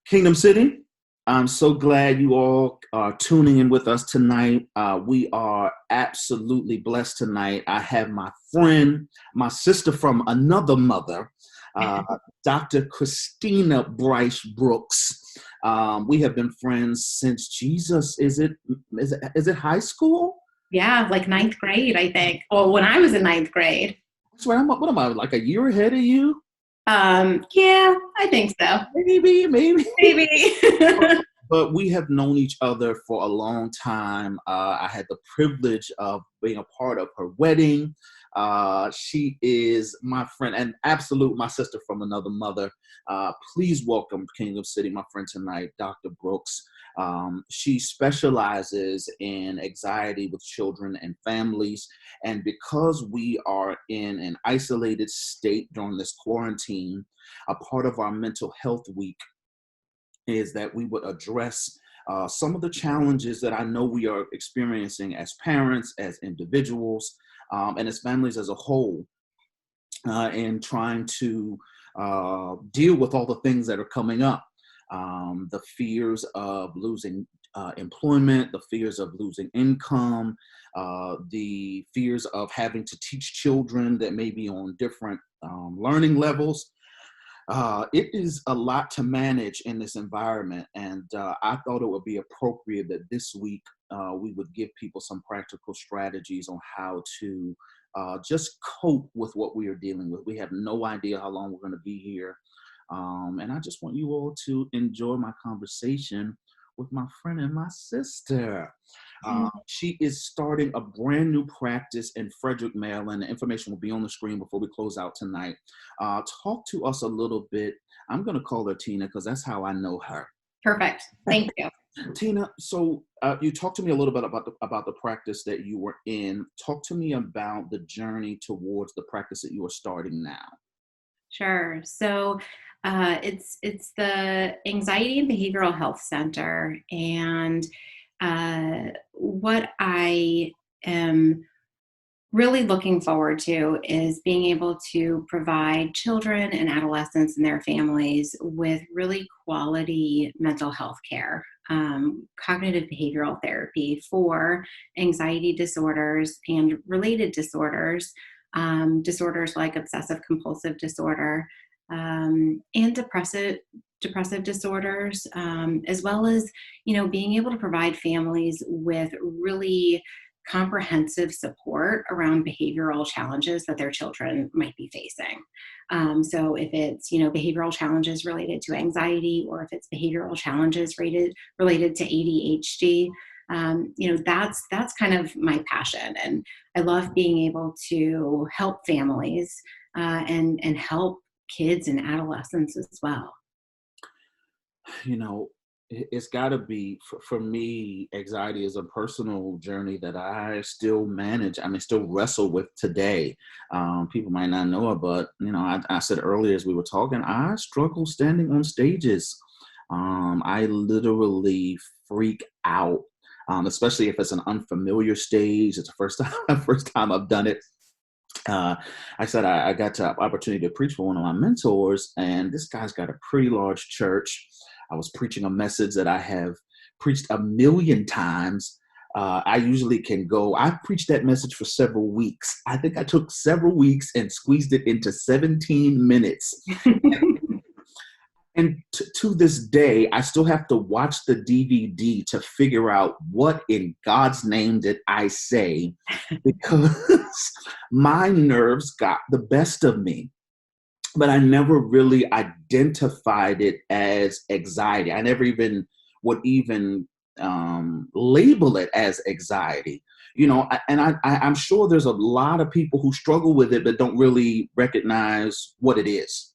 Kingdom City, I'm so glad you all are tuning in with us tonight. We are absolutely blessed tonight. I have my friend, my sister from another mother, uh, Dr. Christina Brooks. We have been friends since Jesus. Is it high school? Yeah, like ninth grade, I think. Well, when I was in ninth grade. That's right. What am I, like a year ahead of you? Yeah, I think so. Maybe. Maybe. But we have known each other for a long time. I had the privilege of being a part of her wedding. She is my friend and absolute my sister from another mother. Please welcome Kingdom City, my friend tonight, Dr. Brooks. She specializes in anxiety with children and families. And because we are in an isolated state during this quarantine, a part of our mental health week is that we would address some of the challenges that I know we are experiencing as parents, as individuals, and as families as a whole, in trying to deal with all the things that are coming up. The fears of losing employment, the fears of losing income, the fears of having to teach children that may be on different learning levels. It is a lot to manage in this environment, and I thought it would be appropriate that this week we would give people some practical strategies on how to just cope with what we are dealing with. We have no idea how long we're going to be here, and I just want you all to enjoy my conversation with my friend and my sister. She is starting a brand new practice in Frederick, Maryland. The information will be on the screen before we close out tonight. Talk to us a little bit. I'm going to call her Tina because that's how I know her. Perfect. Thank you. Tina, so you talked to me a little bit about the practice that you were in. Talk to me about the journey towards the practice that you are starting now. Sure. So it's the Anxiety and Behavioral Health Center, and what I am really looking forward to is being able to provide children and adolescents and their families with really quality mental health care, cognitive behavioral therapy for anxiety disorders and related disorders, disorders like obsessive compulsive disorder, and depressive disorders, as well as, being able to provide families with really comprehensive support around behavioral challenges that their children might be facing. So if it's, behavioral challenges related to anxiety, or if it's behavioral challenges related to ADHD, that's kind of my passion. And I love being able to help families and help kids and adolescents as well. You know, it's got to be for me. Anxiety is a personal journey that I still manage. I mean, still wrestle with today. People might not know it, but I said earlier as we were talking, I struggle standing on stages. I literally freak out, especially if it's an unfamiliar stage. It's the first time, first time I've done it. I said I got the opportunity to preach for one of my mentors, and this guy's got a pretty large church. I was preaching a message that I have preached a million times. I usually can go. I've preached that message for several weeks. I think I took several weeks and squeezed it into 17 minutes. And to this day, I still have to watch the DVD to figure out what in God's name did I say, because my nerves got the best of me. But I never really identified it as anxiety. I never even would even label it as anxiety. I'm sure there's a lot of people who struggle with it but don't really recognize what it is.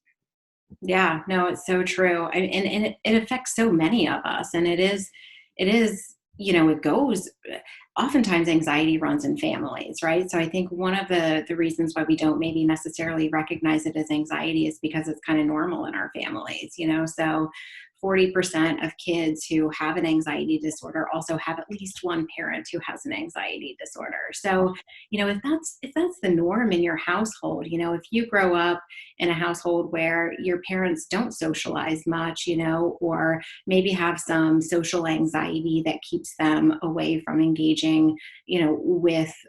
Yeah, no, it's so true. And it affects so many of us. And it is, it goes, oftentimes anxiety runs in families, right? So I think one of the reasons why we don't maybe necessarily recognize it as anxiety is because it's kind of normal in our families, So 40% of kids who have an anxiety disorder also have at least one parent who has an anxiety disorder. So, if that's the norm in your household, if you grow up in a household where your parents don't socialize much, or maybe have some social anxiety that keeps them away from engaging,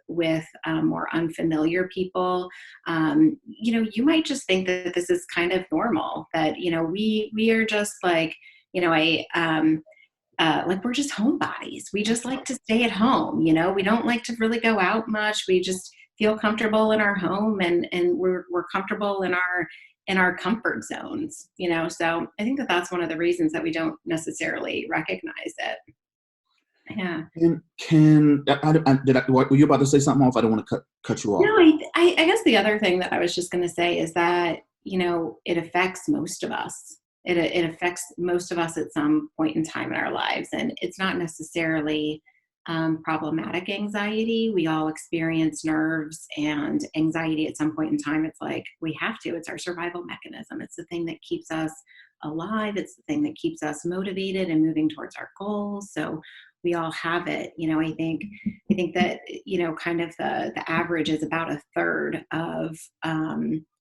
with more unfamiliar people, you might just think that this is kind of normal, that, we are just like, like we're just homebodies. We just like to stay at home. We don't like to really go out much. We just feel comfortable in our home, and we're comfortable in our comfort zones. So I think that that's one of the reasons that we don't necessarily recognize it. Yeah. Were you about to say something off? I don't want to cut you No, off. I guess the other thing that I was just going to say is that, it affects most of us. It affects most of us at some point in time in our lives. And it's not necessarily problematic anxiety. We all experience nerves and anxiety at some point in time. It's like we have to. It's our survival mechanism. It's the thing that keeps us alive. It's the thing that keeps us motivated and moving towards our goals. So we all have it. I think that, kind of the average is about a third of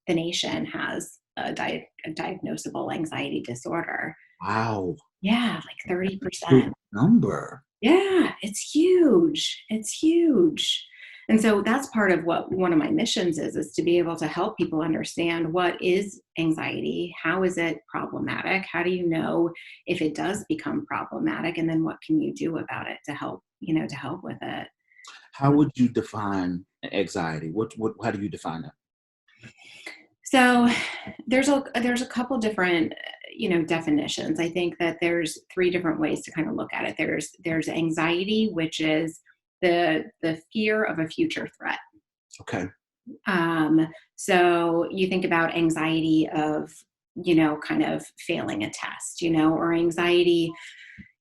the nation has a diagnosable anxiety disorder. Wow, Yeah, like big 30%. number. Yeah, it's huge. It's huge. And so that's part of what one of my missions is to be able to help people understand what is anxiety, how is it problematic, how do you know if it does become problematic, and then what can you do about it to help, to help with it. How would you define anxiety? How do you define that? So there's a couple different definitions. I think that there's three different ways to kind of look at it. There's anxiety, which is the fear of a future threat. Okay. So you think about anxiety of, kind of failing a test, or anxiety,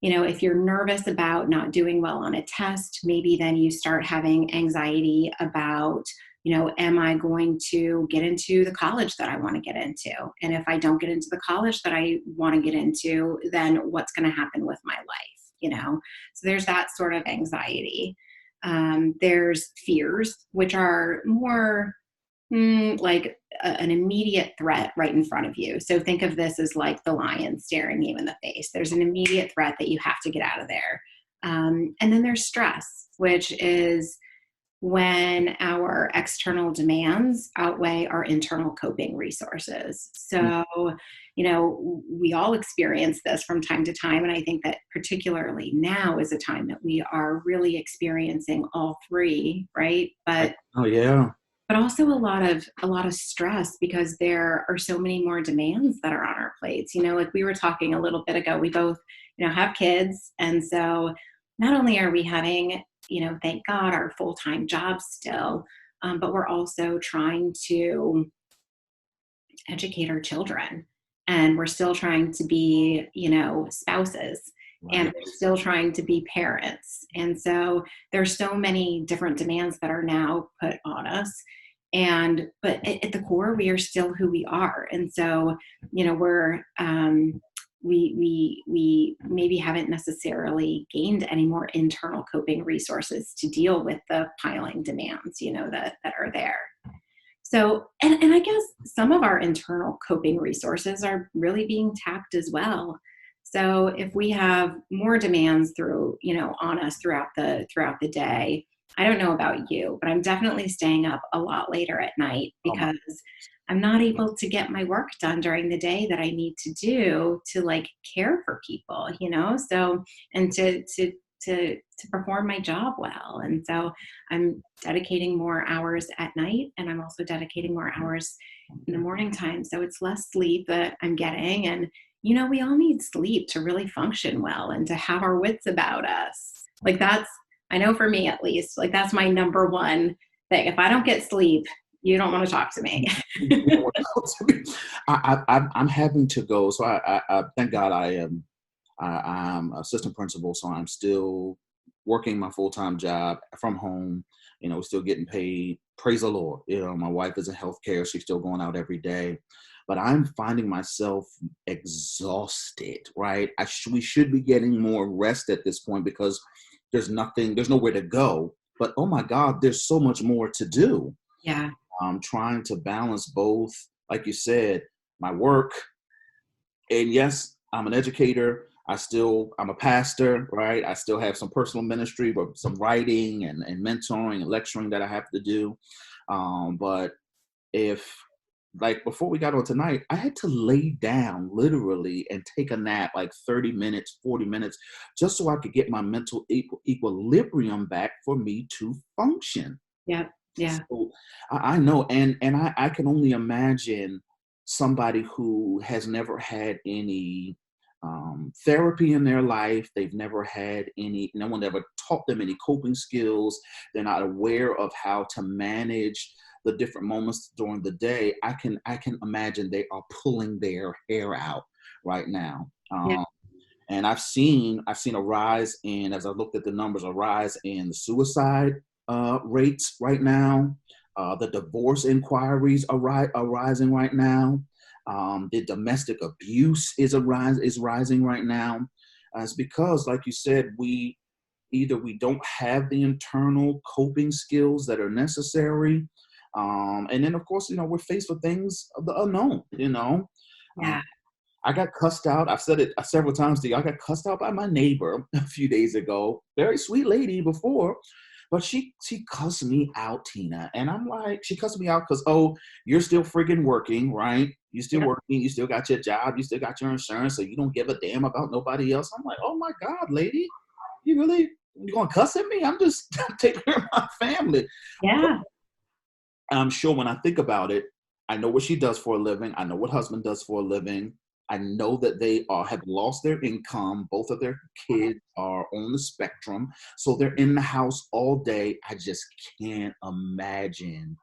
if you're nervous about not doing well on a test, maybe then you start having anxiety about, am I going to get into the college that I want to get into? And if I don't get into the college that I want to get into, then what's going to happen with my life? So there's that sort of anxiety. There's fears, which are more like an immediate threat right in front of you. So think of this as like the lion staring you in the face. There's an immediate threat that you have to get out of there. And then there's stress, which is when our external demands outweigh our internal coping resources. So, we all experience this from time to time. And I think that particularly now is a time that we are really experiencing all three, right? Oh yeah. But also a lot of stress because there are so many more demands that are on our plates. Like we were talking a little bit ago, we both, have kids. And so not only are we having, thank God, our full-time jobs still, but we're also trying to educate our children. And we're still trying to be, spouses. And Right. we're still trying to be parents. And so there's so many different demands that are now put on us. But at the core, we are still who we are. And so, we're, we maybe haven't necessarily gained any more internal coping resources to deal with the piling demands, that are there. So, and I guess some of our internal coping resources are really being tapped as well. So if we have more demands on us throughout the day, I don't know about you, but I'm definitely staying up a lot later at night Oh my. because I'm not able to get my work done during the day that I need to do to like care for people, so, and to perform my job well. And so I'm dedicating more hours at night, and I'm also dedicating more hours in the morning time. So it's less sleep that I'm getting. And, we all need sleep to really function well and to have our wits about us. Like I know for me at least, like that's my number one thing. If I don't get sleep, you don't want to talk to me. You know what? I'm having to go. So I thank God I'm assistant principal, so I'm still working my full-time job from home, still getting paid. Praise the Lord. My wife is in healthcare. She's still going out every day. but I'm finding myself exhausted, right? We should be getting more rest at this point because there's nowhere to go. But oh my God, there's so much more to do. Yeah. Trying to balance both, like you said, my work, and yes, I'm an educator. I'm a pastor, right? I still have some personal ministry, but some writing and mentoring and lecturing that I have to do. But if like before we got on tonight, I had to lay down literally and take a nap like 30 minutes, 40 minutes, just so I could get my mental equilibrium back for me to function. Yeah. Yeah. So I know, and I can only imagine somebody who has never had any therapy in their life. They've never had any, no one ever taught them any coping skills. They're not aware of how to manage the different moments during the day. I can imagine they are pulling their hair out right now. Yeah. And I've seen a rise in, as I looked at the numbers, a rise in the suicide rates right now. The divorce inquiries are rising right now. The domestic abuse is rising right now. It's because, like you said, we don't have the internal coping skills that are necessary, and then of course, we're faced with things of the unknown. Uh, Yeah. I got cussed out. I've said it several times to you. I got cussed out by my neighbor a few days ago. Very sweet lady before, but she cussed me out, Tina. And I'm like, she cussed me out because, oh, you're still friggin' working, right? You still Yep. working. You still got your job. You still got your insurance. So you don't give a damn about nobody else. I'm like, oh my God, lady, you gonna cuss at me? I'm just taking care of my family. Yeah. I'm sure when I think about it, I know what she does for a living. I know what husband does for a living. I know that they have lost their income. Both of their kids are on the spectrum. So they're in the house all day. I just can't imagine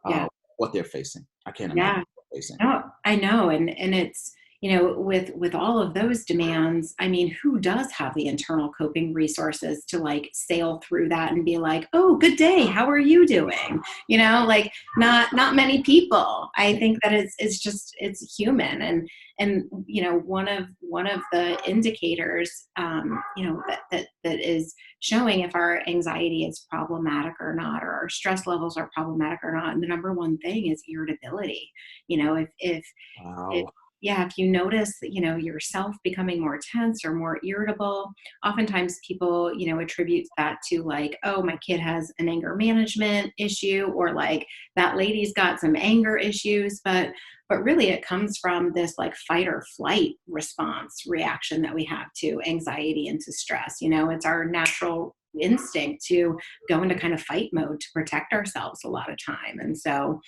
Yeah. what they're facing. I can't imagine Yeah. what they're facing. No, I know. And it's, with all of those demands, I mean, who does have the internal coping resources to like sail through that and be like, oh, good day, how are you doing? Like not many people. I think that it's human. And one of the indicators that is showing if our anxiety is problematic or not, or our stress levels are problematic or not. And the number one thing is irritability. If Wow. yeah, if you notice that, yourself becoming more tense or more irritable, oftentimes people, attribute that to like, oh, my kid has an anger management issue, or like that lady's got some anger issues. But really it comes from this like fight or flight response reaction that we have to anxiety and to stress. It's our natural instinct to go into kind of fight mode to protect ourselves a lot of time. And so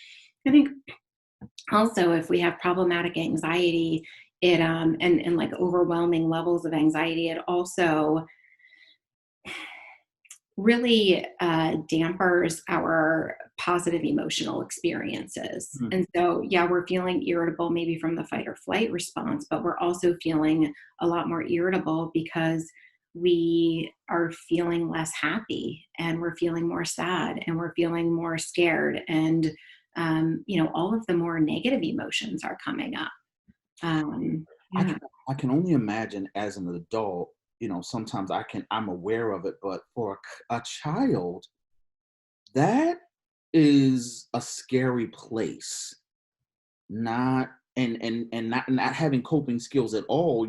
I think also if we have problematic anxiety, it and like overwhelming levels of anxiety, it also really dampers our positive emotional experiences. Hmm. And so, yeah, we're feeling irritable maybe from the fight or flight response, but we're also feeling a lot more irritable because we are feeling less happy, and we're feeling more sad, and we're feeling more scared. And, all of the more negative emotions are coming up. I Yeah. can I can only imagine as an adult, sometimes I'm aware of it, but for a child, that is a scary place. Not and not having coping skills at all.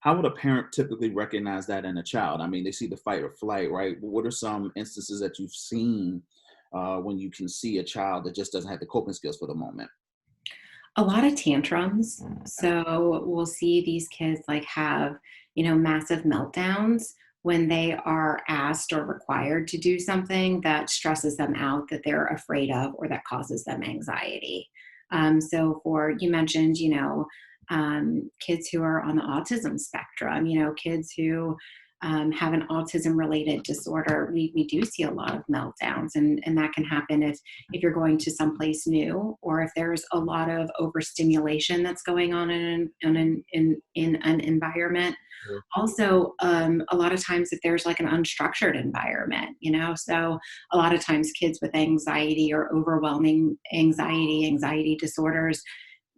How would a parent typically recognize that in a child? I mean, they see the fight or flight, right? What are some instances that you've seen when you can see a child that just doesn't have the coping skills for the moment? A lot of tantrums. So we'll see these kids like have, massive meltdowns when they are asked or required to do something that stresses them out, that they're afraid of, or that causes them anxiety. So you mentioned, kids who are on the autism spectrum, kids who have an autism-related disorder, we do see a lot of meltdowns, and that can happen if you're going to someplace new, or if there's a lot of overstimulation that's going on in an environment. Also, a lot of times if there's like an unstructured environment, so a lot of times kids with anxiety or overwhelming anxiety disorders,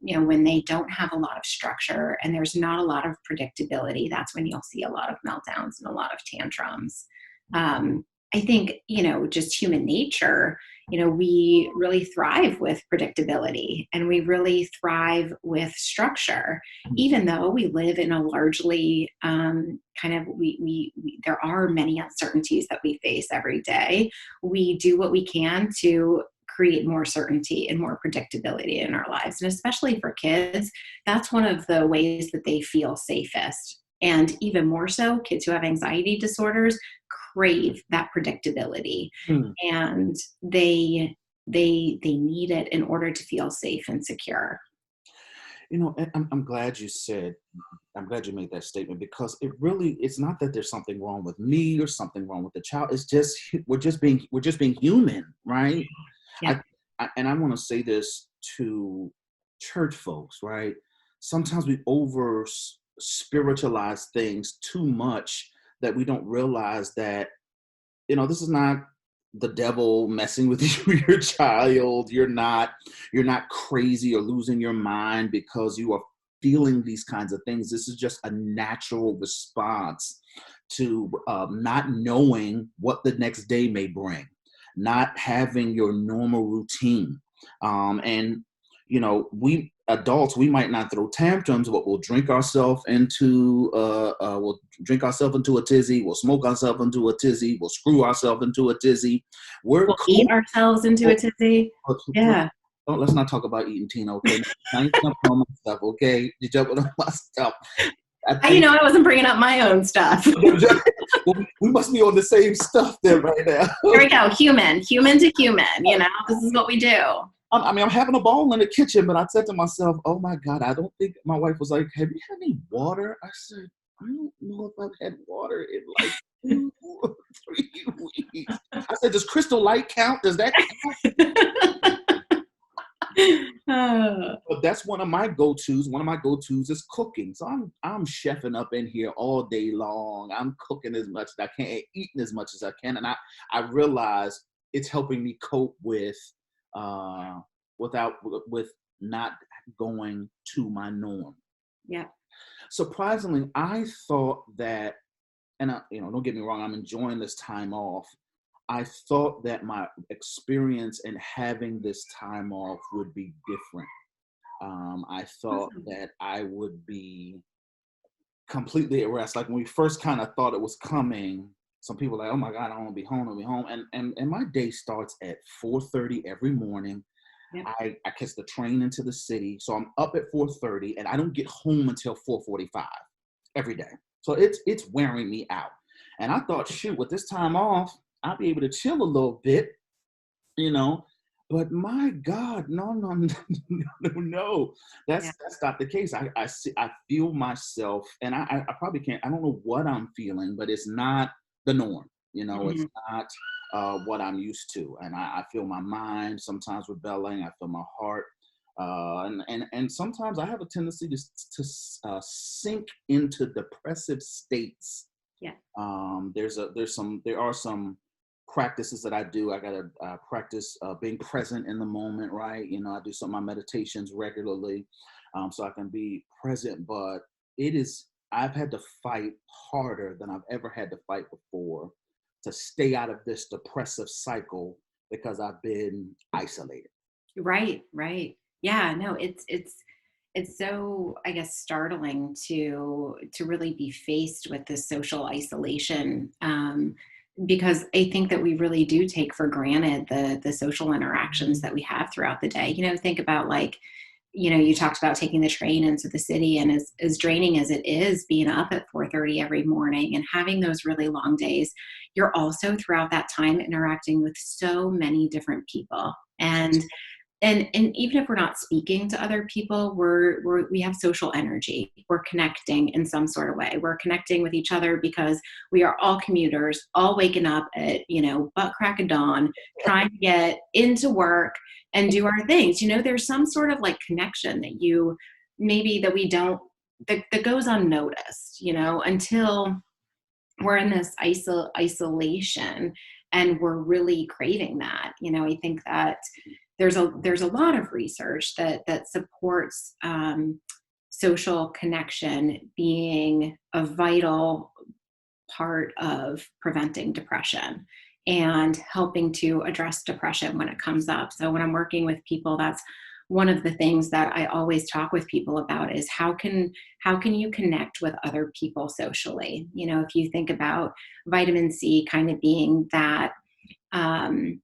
when they don't have a lot of structure and there's not a lot of predictability, that's when you'll see a lot of meltdowns and a lot of tantrums. I think, just human nature, we really thrive with predictability, and we really thrive with structure, even though we live in a largely there are many uncertainties that we face every day. We do what we can to create more certainty and more predictability in our lives. And especially for kids, that's one of the ways that they feel safest. And even more so, kids who have anxiety disorders crave that predictability. And they need it in order to feel safe and secure. I'm glad you made that statement, because it's not that there's something wrong with me or something wrong with the child. It's just, we're just being human, right? Yeah. I want to say this to church folks, right? Sometimes we over spiritualize things too much, that we don't realize that, this is not the devil messing with your child. You're not crazy or losing your mind because you are feeling these kinds of things. This is just a natural response to not knowing what the next day may bring, not having your normal routine. And we adults, we might not throw tantrums, but we'll drink ourselves into a tizzy. We'll smoke ourselves into a tizzy. We'll screw ourselves into a tizzy. We'll eat ourselves into a tizzy. Yeah. Let's not talk about eating, Tina. Okay, I ain't jumping on my stuff. Okay, you jumping on my stuff. I wasn't bringing up my own stuff. Well, we must be on the same stuff there right now. There we go. Human to human. This is what we do. I'm having a ball in the kitchen, but I said to myself, oh my God, I don't think, my wife was like, have you had any water? I said, I don't know if I've had water in like 2 or 3 weeks. I said, does Crystal Light count? Does that count? But that's one of my go-tos. One of my go-tos is cooking. So I'm chefing up in here all day long. I'm cooking as much as I can, eating as much as I can. And I realize it's helping me cope with not going to my norm. Yeah. Surprisingly, I thought that, and don't get me wrong, I'm enjoying this time off. I thought that my experience in having this time off would be different. I thought that I would be completely at rest. Like when we first kind of thought it was coming, some people were like, oh my God, I want to be home, And my day starts at 4:30 every morning. Yep. I catch the train into the city. So I'm up at 4:30 and I don't get home until 4:45 every day. So it's wearing me out. And I thought, shoot, with this time off, I'll be able to chill a little bit, but my God, no. That's not the case. I feel myself, and I probably can't, I don't know what I'm feeling, but it's not the norm. It's not what I'm used to. And I feel my mind sometimes rebelling. I feel my heart. And sometimes I have a tendency to sink into depressive states. Yeah. There are some practices that I do. I gotta practice being present in the moment, right? I do some of my meditations regularly, so I can be present. But I've had to fight harder than I've ever had to fight before to stay out of this depressive cycle because I've been isolated. Right. Yeah, no, it's so, I guess, startling to really be faced with this social isolation, because I think that we really do take for granted the social interactions that we have throughout the day. Think about you talked about taking the train into the city, and as draining as it is being up at 4:30 every morning and having those really long days, you're also throughout that time interacting with so many different people. And and even if we're not speaking to other people, we have social energy. We're connecting in some sort of way. We're connecting with each other because we are all commuters, all waking up at, butt crack of dawn, trying to get into work and do our things. There's some sort of like connection that we don't, that goes unnoticed, until we're in this isolation and we're really craving that. I think that there's a lot of research that supports social connection being a vital part of preventing depression and helping to address depression when it comes up. So when I'm working with people, that's one of the things that I always talk with people about is how can you connect with other people socially? If you think about vitamin C kind of being that kind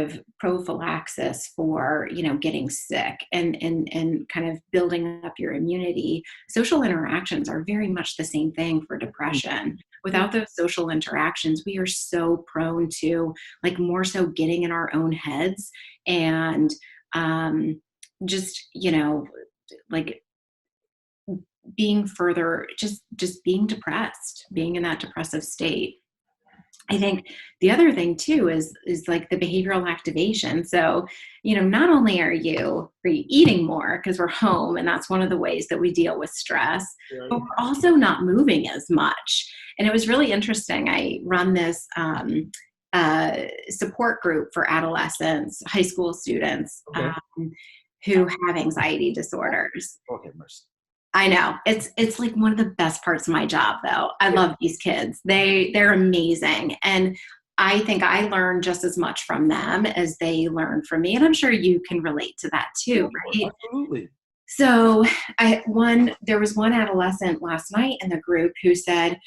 of prophylaxis for getting sick and kind of building up your immunity. Social interactions are very much the same thing for depression. Without those social interactions, we are so prone to like more so getting in our own heads and just like being further just being depressed, being in that depressive state. I think the other thing too is like the behavioral activation. So, not only are you eating more because we're home and that's one of the ways that we deal with stress, Right. but we're also not moving as much. And it was really interesting. I run this support group for adolescents, high school students Okay. who have anxiety disorders. Okay, mercy. I know. It's like one of the best parts of my job though. I love these kids. They're amazing. And I think I learn just as much from them as they learn from me. And I'm sure you can relate to that too, right? Absolutely. So there was one adolescent last night in the group who said,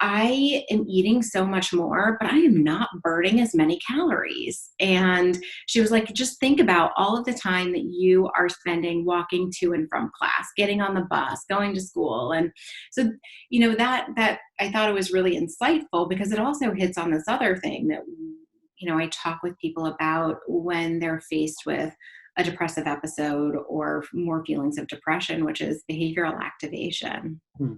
I am eating so much more, but I am not burning as many calories. And she was like, just think about all of the time that you are spending walking to and from class, getting on the bus, going to school. And so, that I thought it was really insightful because it also hits on this other thing that, I talk with people about when they're faced with a depressive episode or more feelings of depression, which is behavioral activation. Hmm.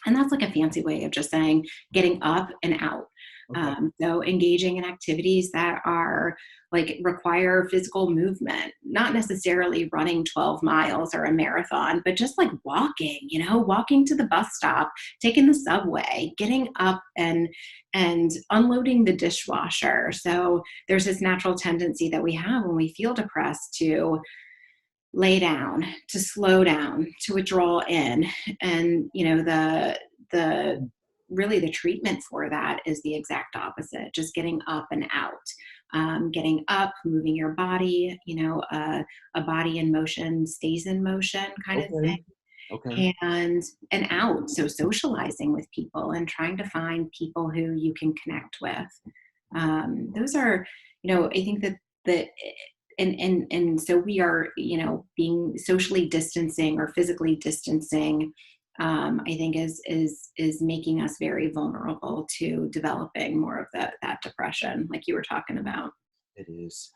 And that's like a fancy way of just saying getting up and out. Okay. So engaging in activities that are like require physical movement, not necessarily running 12 miles or a marathon, but just like walking, walking to the bus stop, taking the subway, getting up and unloading the dishwasher. So there's this natural tendency that we have when we feel depressed to lay down, to slow down, to withdraw in. And, the really the treatment for that is the exact opposite, just getting up and out, getting up, moving your body, a body in motion stays in motion kind of thing. Okay. And out. So socializing with people and trying to find people who you can connect with. Those are, I think that and so we are, being socially distancing or physically distancing, I think is making us very vulnerable to developing more of that depression, like you were talking about. It is.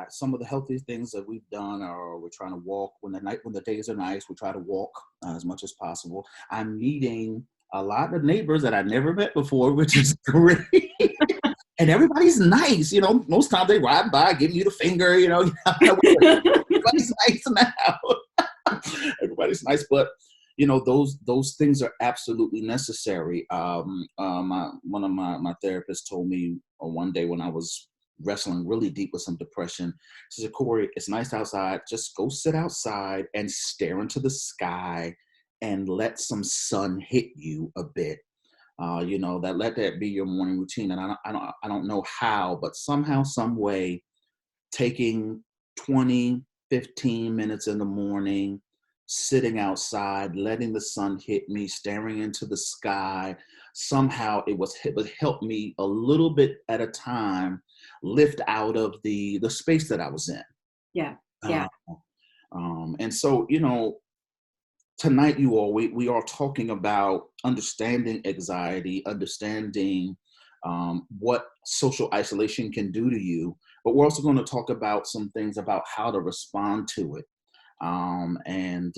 Some of the healthiest things that we've done are we're trying to walk when the days are nice. We try to walk as much as possible. I'm meeting a lot of neighbors that I never met before, which is great. And everybody's nice, most times they ride by, giving you the finger, everybody's nice now. Everybody's nice, but those things are absolutely necessary. One of my therapists told me one day when I was wrestling really deep with some depression, she said, Corey, it's nice outside. Just go sit outside and stare into the sky and let some sun hit you a bit. Let that be your morning routine. And I don't know how, but somehow, some way, taking 20, 15 minutes in the morning, sitting outside, letting the sun hit me, staring into the sky, somehow it would help me a little bit at a time lift out of the space that I was in. Yeah. Yeah. And so, tonight, we are talking about understanding anxiety, understanding what social isolation can do to you. but we're also going to talk about some things about how to respond to it. And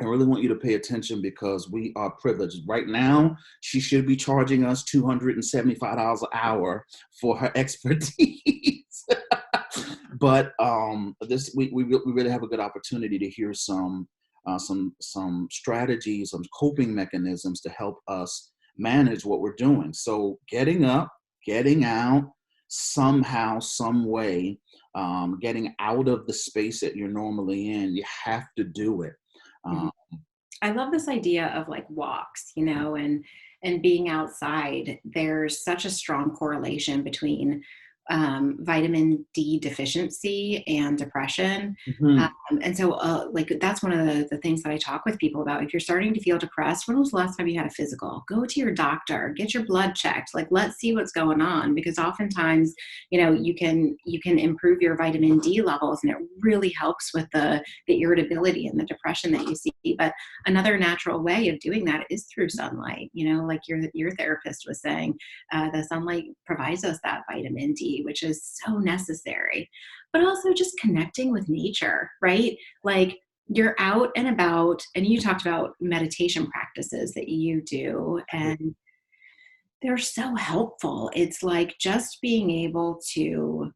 I really want you to pay attention because we are privileged. Right now, she should be charging us $275 an hour for her expertise. But this we really have a good opportunity to hear some strategies, some coping mechanisms to help us manage what we're doing. So getting up, getting out, somehow, some way, getting out of the space that you're normally in. You have to do it. Mhm. Um, I love this idea of like walks, and being outside. There's such a strong correlation between vitamin D deficiency and depression. mhm. And so, like, that's one of the things that I talk with people about. If you're starting to feel depressed, when was the last time you had a physical? Go to your doctor, get your blood checked. Like, let's see what's going on, because oftentimes, you can improve your vitamin D levels, and it really helps with the irritability and the depression that you see. But another natural way of doing that is through sunlight. Like your therapist was saying, the sunlight provides us that vitamin D, which is so necessary. But also just connecting with nature, right? Like, you're out and about, and you talked about meditation practices that you do, and they're so helpful. It's like just being able to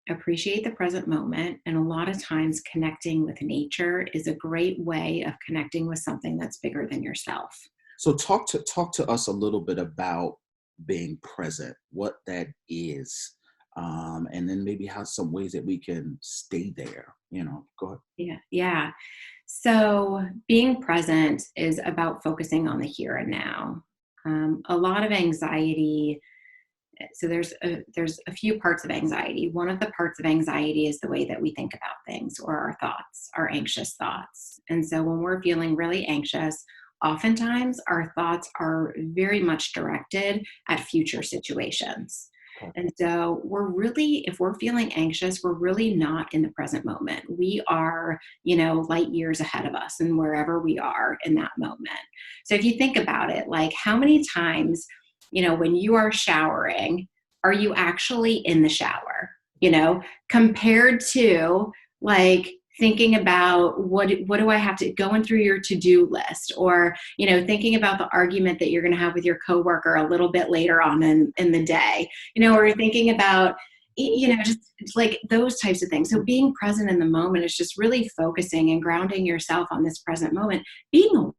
appreciate the present moment. And a lot of times, connecting with nature is a great way of connecting with something that's bigger than yourself. So talk to us a little bit about being present, what that is, and then maybe how some ways that we can stay there. Go ahead. Yeah. Yeah. So being present is about focusing on the here and now. A lot of anxiety. So there's a few parts of anxiety. One of the parts of anxiety is the way that we think about things, or our thoughts, our anxious thoughts. And so when we're feeling really anxious, oftentimes our thoughts are very much directed at future situations. Okay. And so if we're feeling anxious, we're really not in the present moment. We are, light years ahead of us and wherever we are in that moment. So if you think about it, like, how many times, when you are showering, are you actually in the shower, compared to, like, thinking about what do I have to, going through your to-do list, or, thinking about the argument that you're going to have with your coworker a little bit later on in the day, or thinking about, just like those types of things. So being present in the moment is just really focusing and grounding yourself on this present moment, being.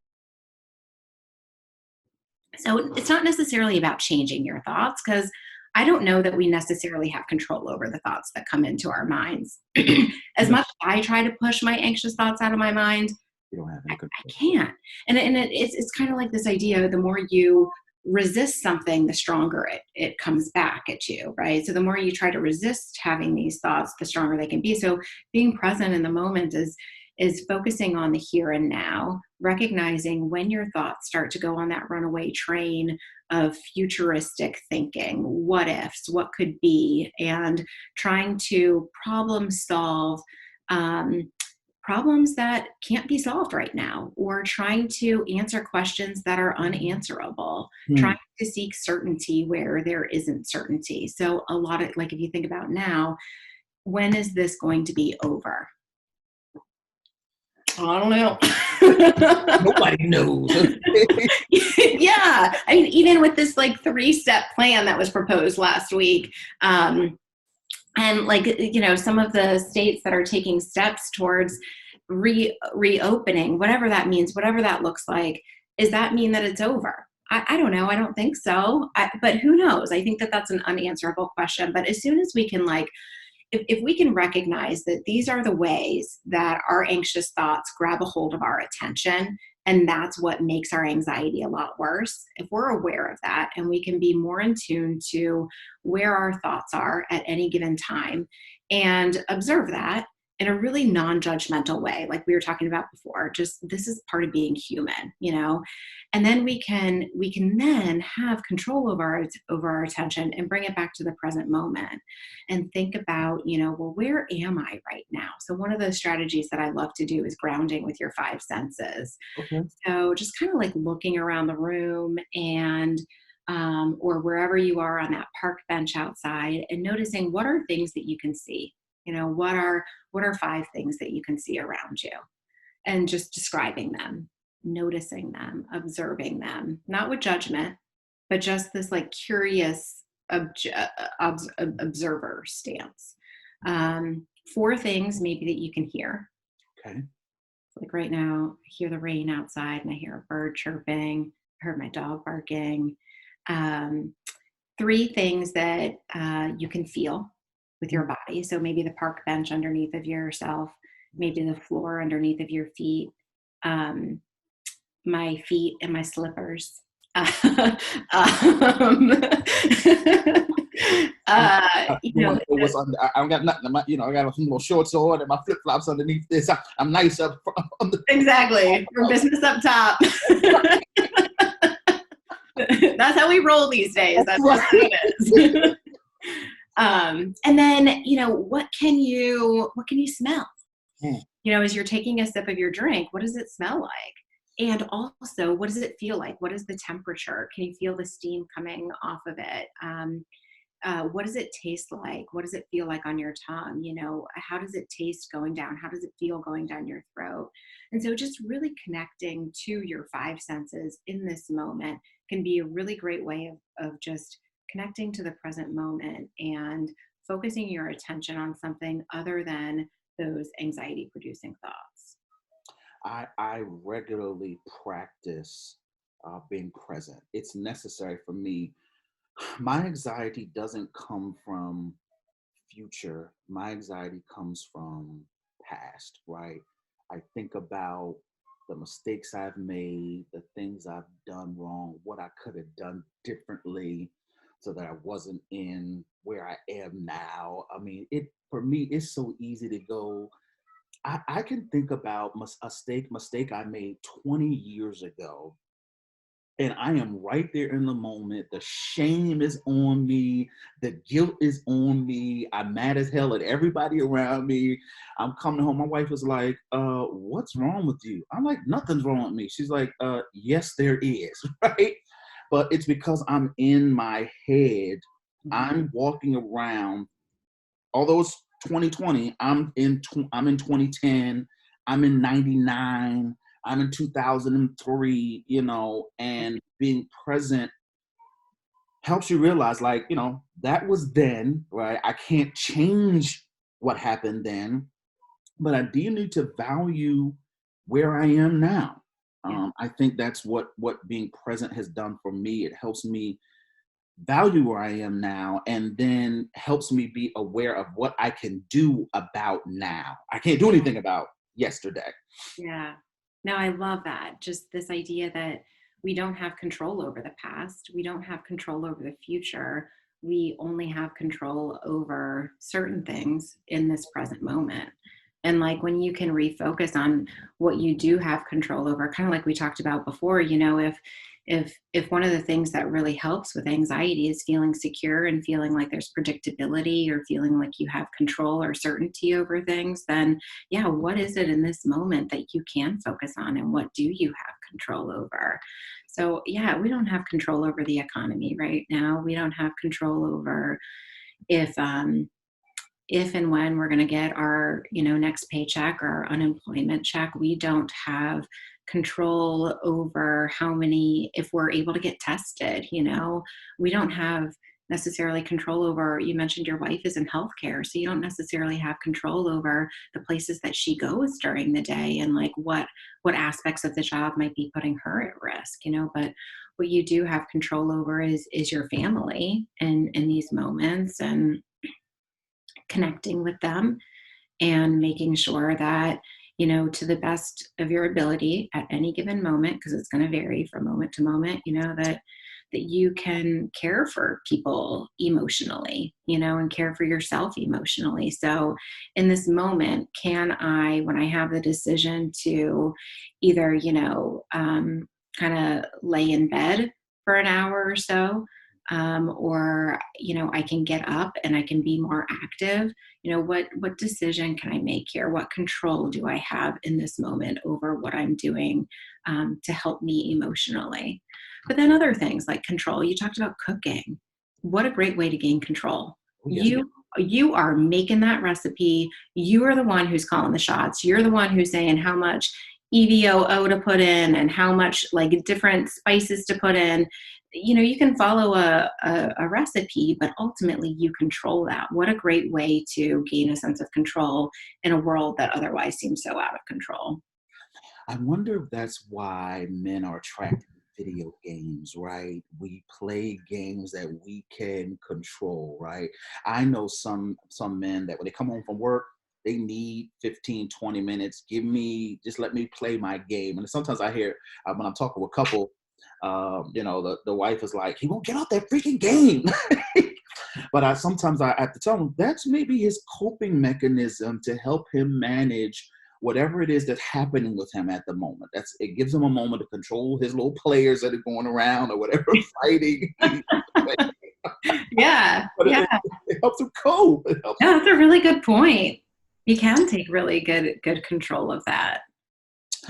So it's not necessarily about changing your thoughts, because I don't know that we necessarily have control over the thoughts that come into our minds. As You don't, much as I try to push my anxious thoughts out of my mind, you don't have any I control. can't. And it's kind of like this idea: the more you resist something, the stronger it comes back at you, right? So the more you try to resist having these thoughts, the stronger they can be. So being present in the moment is focusing on the here and now, recognizing when your thoughts start to go on that runaway train of futuristic thinking, what ifs, what could be, and trying to problem solve problems that can't be solved right now, or trying to answer questions that are unanswerable, Hmm. trying to seek certainty where there isn't certainty. So a lot of, like, if you think about now, when is this going to be over? I don't know. Nobody knows. Yeah. I mean, even with this like 3-step plan that was proposed last week, and like, some of the states that are taking steps towards reopening, whatever that means, whatever that looks like, does that mean that it's over? I don't know. I don't think so. But who knows? I think that that's an unanswerable question. But as soon as we can, like, if we can recognize that these are the ways that our anxious thoughts grab a hold of our attention, and that's what makes our anxiety a lot worse. If we're aware of that, and we can be more in tune to where our thoughts are at any given time, and observe that in a really non-judgmental way, like we were talking about before, just, this is part of being human, and then we can then have control over our attention and bring it back to the present moment, and think about, well, where am I right now? So one of those strategies that I love to do is grounding with your 5 senses. Okay. So just kind of like looking around the room and or wherever you are on that park bench outside, and noticing what are things that you can see. What are 5 things that you can see around you, and just describing them, noticing them, observing them, not with judgment, but just this like curious observer stance. 4 things maybe that you can hear. Okay. Like right now, I hear the rain outside and I hear a bird chirping. I heard my dog barking. Um, 3 things that you can feel with your body. So maybe the park bench underneath of yourself, maybe the floor underneath of your feet, my feet and my slippers. um, You want to know what's under? I don't got nothing. I got some little shorts on and my flip flops underneath this. I'm nice up under. Exactly. For business up top. That's how we roll these days. That's right. What it is. And then, what can you smell? As you're taking a sip of your drink, what does it smell like? And also, what does it feel like? What is the temperature? Can you feel the steam coming off of it? What does it taste like? What does it feel like on your tongue? How does it taste going down? How does it feel going down your throat? And so just really connecting to your 5 senses in this moment can be a really great way of just connecting to the present moment and focusing your attention on something other than those anxiety producing thoughts. I regularly practice being present. It's necessary for me. My anxiety doesn't come from future. My anxiety comes from past, right? I think about the mistakes I've made, the things I've done wrong, what I could have done differently so that I wasn't in where I am now. I mean, for me, it's so easy to go. I can think about a mistake I made 20 years ago, and I am right there in the moment. The shame is on me. The guilt is on me. I'm mad as hell at everybody around me. I'm coming home. My wife was like, what's wrong with you? I'm like, nothing's wrong with me. She's like, yes, there is, right? But it's because I'm in my head. I'm walking around, although it's 2020, I'm in 2010, I'm in 99, I'm in 2003, and being present helps you realize, like, that was then, right? I can't change what happened then, but I do need to value where I am now. I think that's what being present has done for me. It helps me value where I am now, and then helps me be aware of what I can do about now. I can't do anything about yesterday. Yeah. No, I love that. Just this idea that we don't have control over the past. We don't have control over the future. We only have control over certain things in this present moment. And like when you can refocus on what you do have control over, kind of like we talked about before, if one of the things that really helps with anxiety is feeling secure and feeling like there's predictability or feeling like you have control or certainty over things, then yeah, what is it in this moment that you can focus on, and what do you have control over? So yeah, we don't have control over the economy right now. We don't have control over if and when we're going to get our next paycheck or our unemployment check. We don't have control over if we're able to get tested. We don't have necessarily control over, you mentioned your wife is in healthcare, so you don't necessarily have control over the places that she goes during the day and like what aspects of the job might be putting her at risk. But what you do have control over is your family in these moments, and connecting with them and making sure that, to the best of your ability at any given moment, because it's going to vary from moment to moment, that you can care for people emotionally, and care for yourself emotionally. So in this moment, when I have the decision to either, kind of lay in bed for an hour or so, or, I can get up and I can be more active. What decision can I make here? What control do I have in this moment over what I'm doing to help me emotionally? But then other things like control. You talked about cooking. What a great way to gain control. Oh, yes. You are making that recipe. You are the one who's calling the shots. You're the one who's saying how much EVOO to put in and how much like different spices to put in. You can follow a recipe, but ultimately you control that. What a great way to gain a sense of control in a world that otherwise seems so out of control. I wonder if that's why men are attracted to video games, right? We play games that we can control, right? I know some men that when they come home from work, they need 15, 20 minutes. Just let me play my game. And sometimes I hear when I'm talking with a couple, the wife is like, he won't get off that freaking game. But sometimes I have to tell him that's maybe his coping mechanism to help him manage whatever it is that's happening with him at the moment. It gives him a moment to control his little players that are going around or whatever fighting. Yeah. But Yeah. it helps him cope. Yeah, that's a really good point. You can take really good control of that.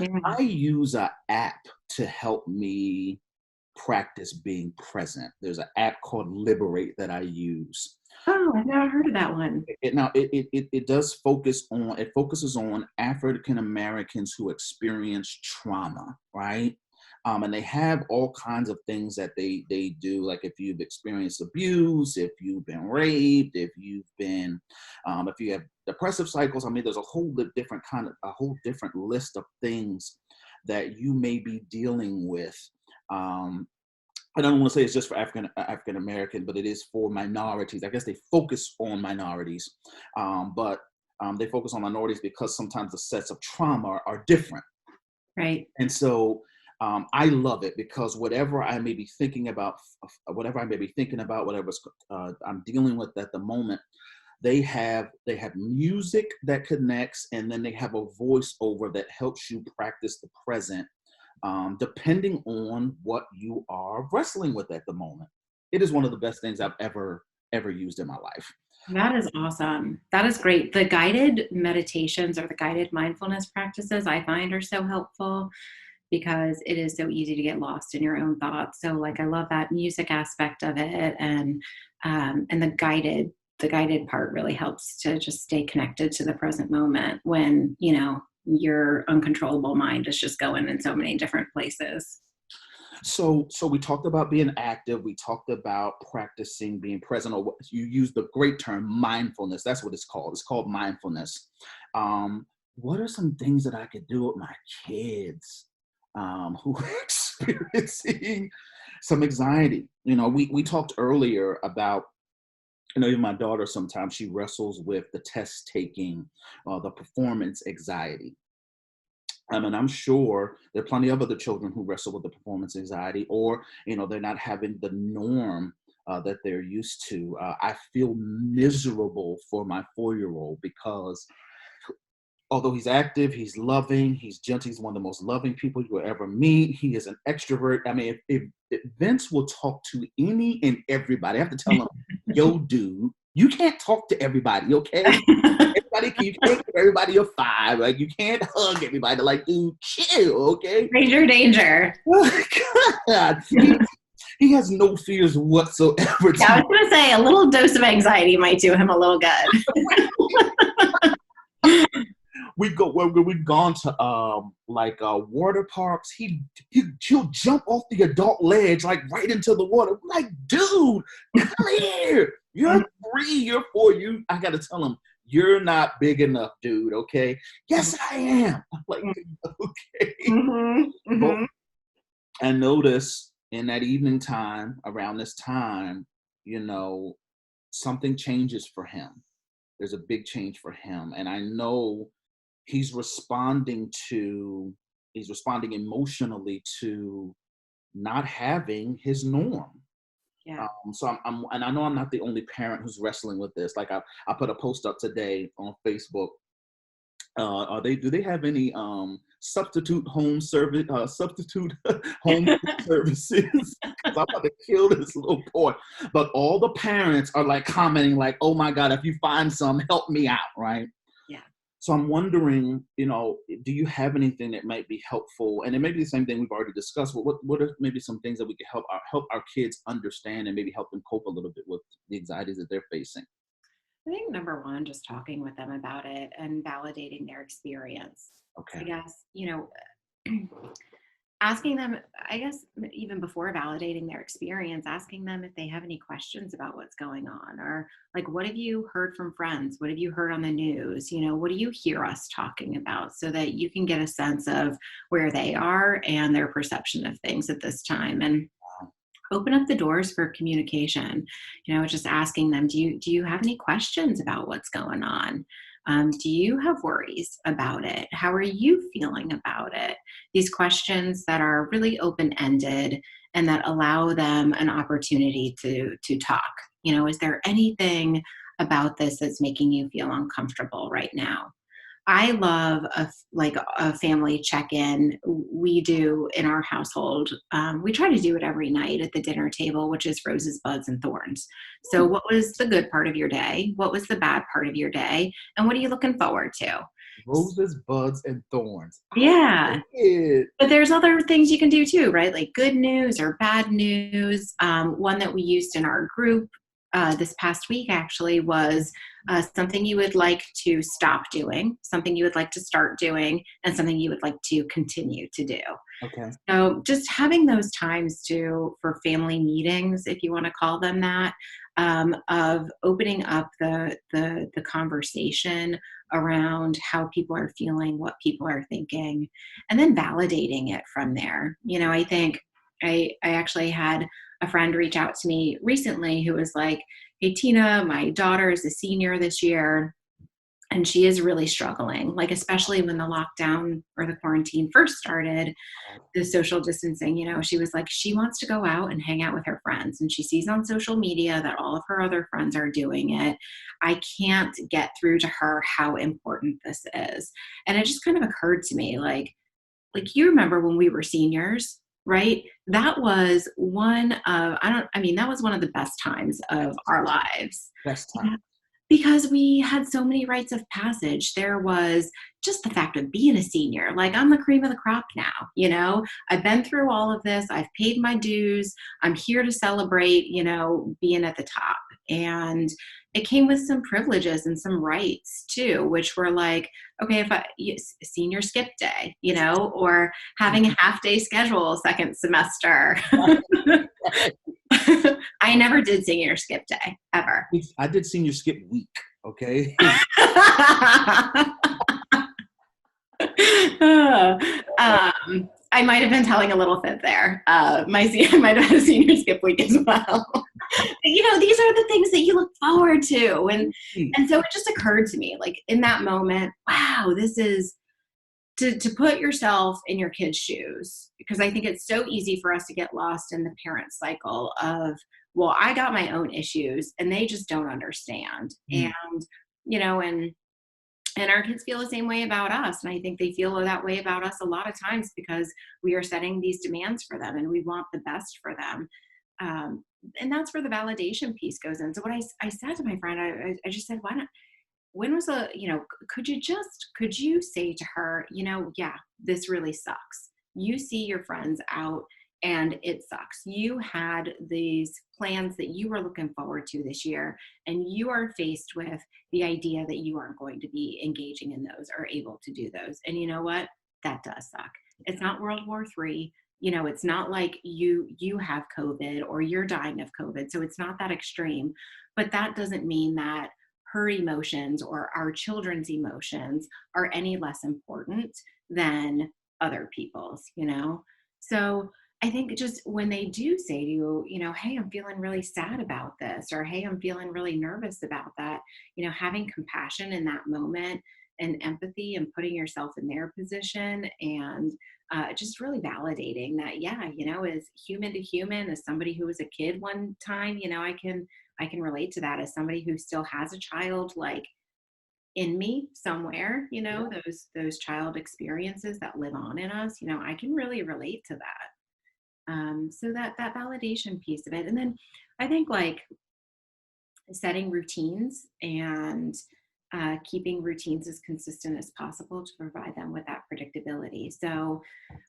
Yeah. I use an app to help me practice being present. There's an app called Liberate that I use. Oh, I've never heard of that one. It does focuses on African Americans who experience trauma, right? And they have all kinds of things that they do, like if you've experienced abuse, if you've been raped, if you have depressive cycles. I mean, there's a whole different list of things that you may be dealing with. I don't want to say it's just for African American, but it is for minorities. I guess they focus on minorities, but they focus on minorities because sometimes the sets of trauma are different. Right. And so I love it because whatever I may be thinking about, whatever I'm dealing with at the moment, they have music that connects, and then they have a voiceover that helps you practice the present, depending on what you are wrestling with at the moment. It is one of the best things I've ever used in my life. That is awesome. That is great. The guided meditations or the guided mindfulness practices I find are so helpful because it is so easy to get lost in your own thoughts. So like I love that music aspect of it, and the guided part really helps to just stay connected to the present moment when, your uncontrollable mind is just going in so many different places. So we talked about being active. We talked about practicing being present, or you used the great term mindfulness. That's what it's called. It's called mindfulness. What are some things that I could do with my kids who are experiencing some anxiety? We talked earlier about, even my daughter, sometimes she wrestles with the test taking, the performance anxiety. And I'm sure there are plenty of other children who wrestle with the performance anxiety, or, they're not having the norm that they're used to. I feel miserable for my 4-year-old because although he's active, he's loving, he's gentle, he's one of the most loving people you will ever meet. He is an extrovert. I mean, if Vince will talk to any and everybody, I have to tell him, yo, dude, you can't talk to everybody, okay? You can't give everybody a 5. Like, you can't hug everybody. Like, dude, chill, okay? Danger, danger. Oh, God. He has no fears whatsoever. Yeah, I was going to say a little dose of anxiety might do him a little good. We've gone to water parks. He'll jump off the adult ledge like right into the water. I'm like, dude, come here. You're 3, you're 4. I gotta tell him, you're not big enough, dude. Okay. Yes, I am. I'm like, okay. Mm-hmm. Mm-hmm. I notice in that evening time, around this time, something changes for him. There's a big change for him, and I know he's responding emotionally to not having his norm. Yeah. So and I know I'm not the only parent who's wrestling with this. Like I put a post up today on Facebook. Do they have any substitute home services? 'Cause I'm about to kill this little boy. But all the parents are like commenting like, oh my God, if you find some, help me out, right? Yeah. So I'm wondering, do you have anything that might be helpful? And it may be the same thing we've already discussed, but what are maybe some things that we can help our kids understand and maybe help them cope a little bit with the anxieties that they're facing? I think number one, just talking with them about it and validating their experience. Okay. I guess, asking them, I guess, even before validating their experience, asking them if they have any questions about what's going on, or like, what have you heard from friends? What have you heard on the news? What do you hear us talking about, so that you can get a sense of where they are and their perception of things at this time. And open up the doors for communication, just asking them, do you have any questions about what's going on? Do you have worries about it? How are you feeling about it? These questions that are really open-ended and that allow them an opportunity to talk. Is there anything about this that's making you feel uncomfortable right now? I love a family check-in. We do in our household. We try to do it every night at the dinner table, which is roses, buds, and thorns. So, what was the good part of your day? What was the bad part of your day? And what are you looking forward to? Roses, buds, and thorns. I Yeah. like it. But there's other things you can do too, right? Like good news or bad news. One that we used in our group this past week actually was something you would like to stop doing, something you would like to start doing, and something you would like to continue to do. Okay. So just having those times for family meetings, if you want to call them that, of opening up the conversation around how people are feeling, what people are thinking, and then validating it from there. I think I actually had a friend reach out to me recently who was like, hey, Tina, my daughter is a senior this year, and she is really struggling, like, especially when the lockdown or the quarantine first started, the social distancing, she was like, she wants to go out and hang out with her friends. And she sees on social media that all of her other friends are doing it. I can't get through to her how important this is. And it just kind of occurred to me, you remember when we were seniors, right? That was that was one of the best times of our lives. Best time. Because we had so many rites of passage. There was just the fact of being a senior. Like, I'm the cream of the crop now. I've been through all of this. I've paid my dues. I'm here to celebrate, being at the top. And it came with some privileges and some rights too, which were like, okay, senior skip day, or having a half day schedule second semester. I never did senior skip day, ever. I did senior skip week, okay? I might have been telling a little fib there. I might have had a senior skip week as well. These are the things that you look forward to. And so it just occurred to me, like, in that moment, wow, this is to put yourself in your kids' shoes, because I think it's so easy for us to get lost in the parent cycle of, well, I got my own issues and they just don't understand. And, and our kids feel the same way about us. And I think they feel that way about us a lot of times because we are setting these demands for them and we want the best for them. And that's where the validation piece goes in. So what I said to my friend, I just said, why not? When was could you say to her, yeah, this really sucks. You see your friends out and it sucks. You had these plans that you were looking forward to this year, and you are faced with the idea that you aren't going to be engaging in those or able to do those. And you know what? That does suck. It's not World War III. It's not like you have COVID or you're dying of COVID. So it's not that extreme, but that doesn't mean that her emotions or our children's emotions are any less important than other people's, So I think just when they do say to you, hey, I'm feeling really sad about this, or hey, I'm feeling really nervous about that, having compassion in that moment and empathy and putting yourself in their position, and just really validating that, yeah, as human to human, as somebody who was a kid one time, I can relate to that as somebody who still has a child, like, in me somewhere, those child experiences that live on in us, I can really relate to that. So that validation piece of it. And then I think like setting routines and keeping routines as consistent as possible to provide them with that predictability. So,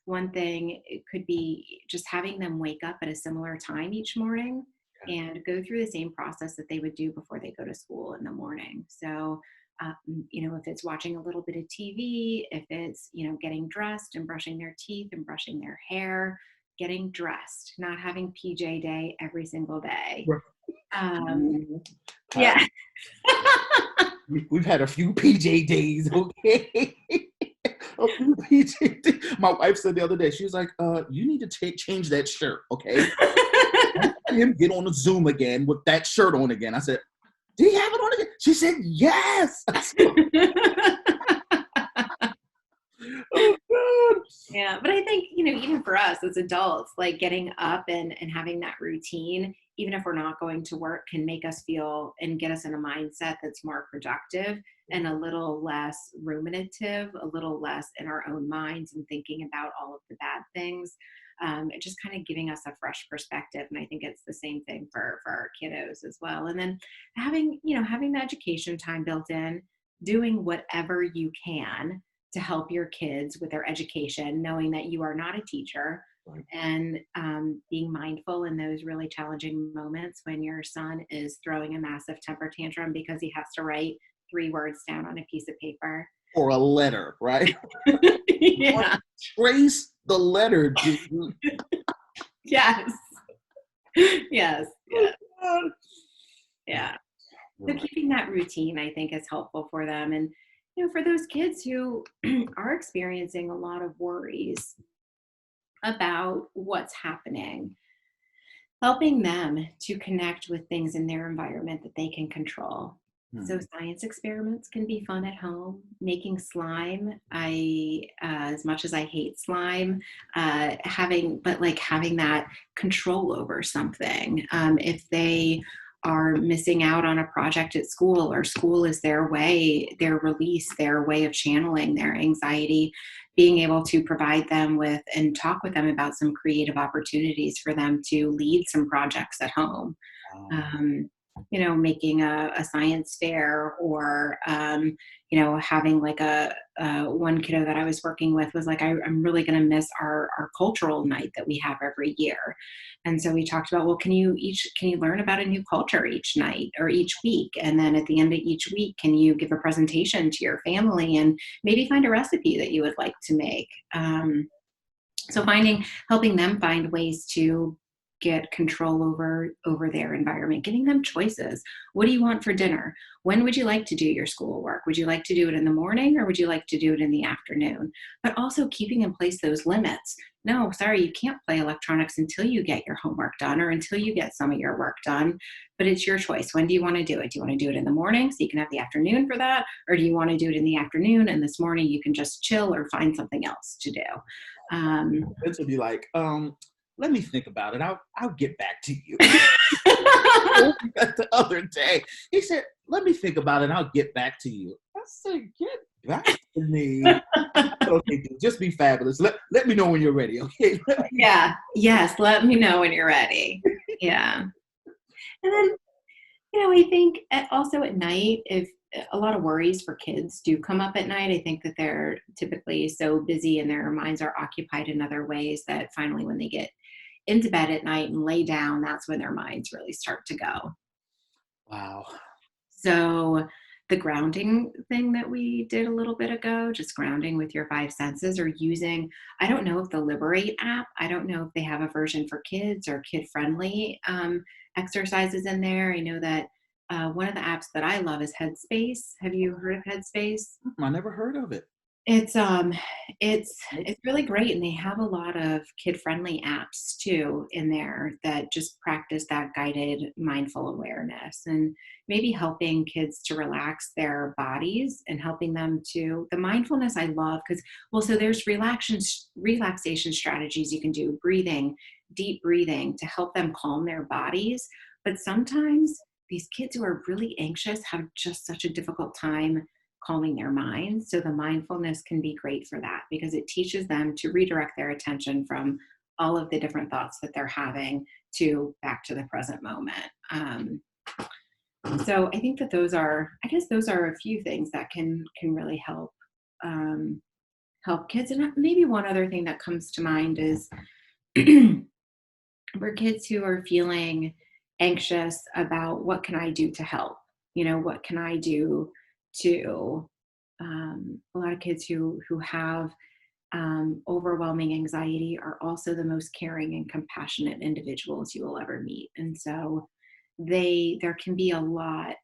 one thing it could be just having them wake up at a similar time each morning and go through the same process that they would do before they go to school in the morning. So, if it's watching a little bit of TV, if it's, getting dressed and brushing their teeth and brushing their hair, getting dressed, not having PJ day every single day. Right. Um, Ooh, yeah. we've had a few PJ days, okay? A few PJ days. My wife said the other day, she was like, you need to change that shirt, okay? Don't let him get on the Zoom again with that shirt on again. I said, did he have it on again? She said, yes. Oh, God. Yeah, but I think, even for us as adults, like getting up and having that routine, even if we're not going to work, can make us feel and get us in a mindset that's more productive and a little less ruminative, a little less in our own minds and thinking about all of the bad things. It just kind of giving us a fresh perspective. And I think it's the same thing for our kiddos as well. And then having the education time built in, doing whatever you can to help your kids with their education, knowing that you are not a teacher, Right. and being mindful in those really challenging moments when your son is throwing a massive temper tantrum because he has to write 3 words down on a piece of paper. Or a letter, right? Yeah. Trace the letter, dude. Yes. Yes. Yeah. Oh, Yeah. So right. keeping that routine, I think, is helpful for them. And, for those kids who are experiencing a lot of worries about what's happening, helping them to connect with things in their environment that they can control. So Hmm. science experiments can be fun at home. Making slime, as much as I hate slime, having that control over something. If they are missing out on a project at school, or school is their way, their release, their way of channeling their anxiety, being able to provide them with and talk with them about some creative opportunities for them to lead some projects at home. Um, Making a science fair, or, having like one kiddo that I was working with was like, I'm really going to miss our cultural night that we have every year. And so we talked about, well, can you learn about a new culture each night or each week? And then at the end of each week, can you give a presentation to your family and maybe find a recipe that you would like to make? So helping them find ways to get control over their environment, giving them choices. What do you want for dinner? When would you like to do your schoolwork? Would you like to do it in the morning, or would you like to do it in the afternoon? But also keeping in place those limits. No, sorry, you can't play electronics until you get your homework done or until you get some of your work done. But it's your choice. When do you want to do it? Do you want to do it in the morning so you can have the afternoon for that? Or do you want to do it in the afternoon and this morning you can just chill or find something else to do? Vince will be like, let me think about it. I'll get back to you. The other day, he said, let me think about it. I'll get back to you. I said, get back to me. Okay, dude, just be fabulous. Let me know when you're ready, okay? Yeah. Yes. Let me know when you're ready. Yeah. And then, I think also at night, if a lot of worries for kids do come up at night, I think that they're typically so busy and their minds are occupied in other ways that finally when they get into bed at night and lay down, that's when their minds really start to go. Wow. So the grounding thing that we did a little bit ago, just grounding with your 5 senses, or using, I don't know if the Liberate app, I don't know if they have a version for kids or kid friendly exercises in there. I know that one of the apps that I love is Headspace. Have you heard of Headspace? I never heard of it. It's it's really great, and they have a lot of kid-friendly apps too in there that just practice that guided mindful awareness, and maybe helping kids to relax their bodies and helping them to the mindfulness I love, because so there's relaxation strategies you can do, deep breathing to help them calm their bodies. But sometimes these kids who are really anxious have just such a difficult time calming their minds. So the mindfulness can be great for that because it teaches them to redirect their attention from all of the different thoughts that they're having to back to the present moment. So I think that I guess those are a few things that can really help kids. And maybe one other thing that comes to mind is for kids who are feeling anxious about what can I do to help? What can I do to a lot of kids who have overwhelming anxiety are also the most caring and compassionate individuals you will ever meet. And so there can be a lot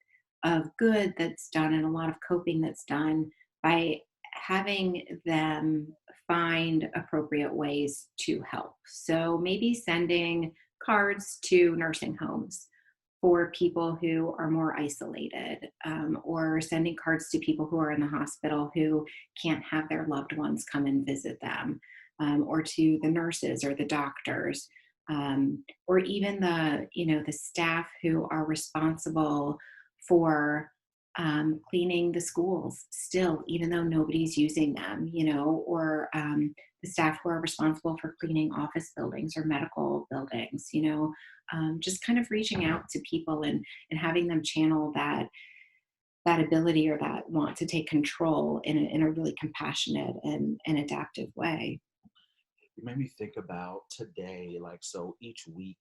of good that's done and a lot of coping that's done by having them find appropriate ways to help. So maybe sending cards to nursing homes for people who are more isolated, or sending cards to people who are in the hospital who can't have their loved ones come and visit them, or to the nurses or the doctors, or even the staff who are responsible for cleaning the schools still, even though nobody's using them, or the staff who are responsible for cleaning office buildings or medical buildings, just kind of reaching out to people and having them channel that ability or that want to take control in a really compassionate and adaptive way. It made me think about today, like, so each week,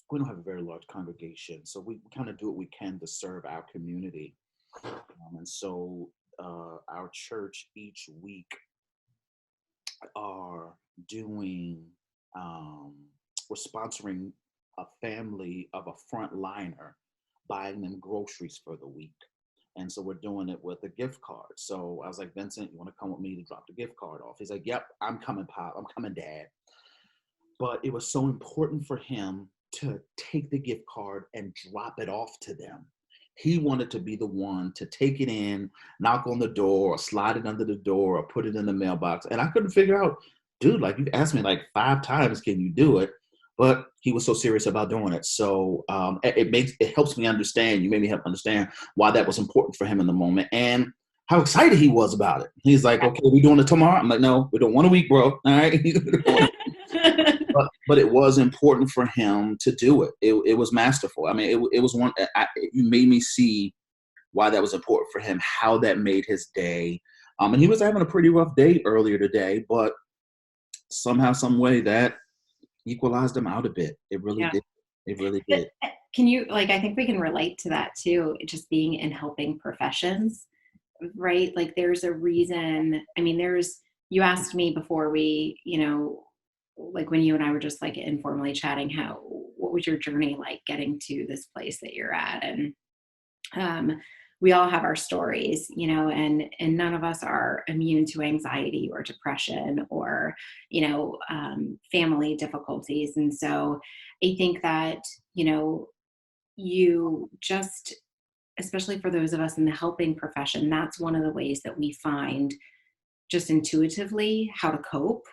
we don't have a very large congregation, so we kind of do what we can to serve our community. And so our church each week are doing, we're sponsoring a family of a frontliner, buying them groceries for the week. And so we're doing it with a gift card. So I was like, Vincent, you want to come with me to drop the gift card off? He's like, yep, I'm coming, Pop. I'm coming, Dad. But it was so important for him to take the gift card and drop it off to them. He wanted to be the one to take it in, knock on the door, or slide it under the door, or put it in the mailbox. And I couldn't figure out, dude, like, you asked me like 5 times, can you do it? But he was so serious about doing it. So it helps me understand. You made me help understand why that was important for him in the moment and how excited he was about it. He's like, okay, we doing it tomorrow? I'm like, no, we're doing 1 a week, bro. All right. But it was important for him to do it. It was masterful. I mean, it was one. You made me see why that was important for him, how that made his day. And he was having a pretty rough day earlier today, but somehow, some way, that equalized him out a bit. It really did. It really did. Can you, I think we can relate to that too, just being in helping professions, right? Like there's a reason. I mean, you asked me before we, like when you and I were just like informally chatting, what was your journey like getting to this place that you're at? And we all have our stories, and none of us are immune to anxiety or depression or, family difficulties. And so I think that, you just, especially for those of us in the helping profession, that's one of the ways that we find just intuitively how to cope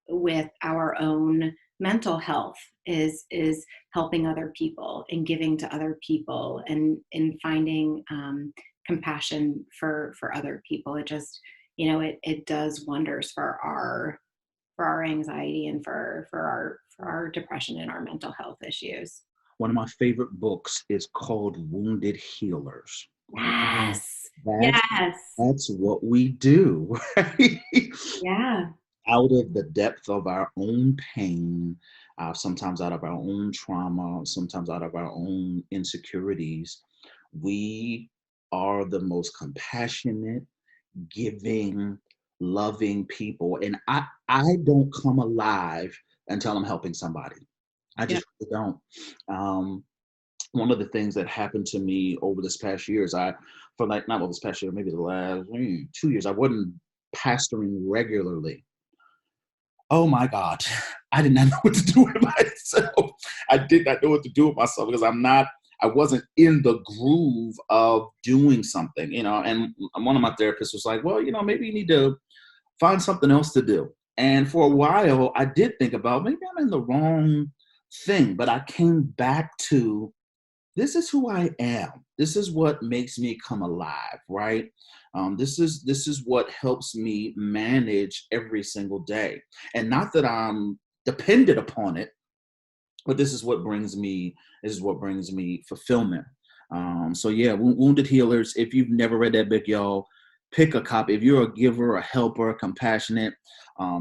with our own mental health is helping other people and giving to other people and finding compassion for other people. It just, it does wonders for our anxiety and for our depression and our mental health issues. One of my favorite books is called Wounded Healers. Yes. Yes. That's what we do, right? Yeah. Out of the depth of our own pain, sometimes out of our own trauma, sometimes out of our own insecurities, we are the most compassionate, giving, loving people. And I don't come alive until I'm helping somebody. I just really don't. One of the things that happened to me over this past year is not over this past year, maybe the last 2 years, I wasn't pastoring regularly. Oh my God, I did not know what to do with myself. I did not know what to do with myself because I wasn't in the groove of doing something, and one of my therapists was like, well, maybe you need to find something else to do. And for a while, I did think about maybe I'm in the wrong thing, but I came back to this is who I am. This is what makes me come alive, right? This is what helps me manage every single day. And not that I'm depended upon it, but this is what brings me fulfillment. So yeah, Wounded Healers. If you've never read that book, y'all, pick a copy. If you're a giver, a helper, compassionate,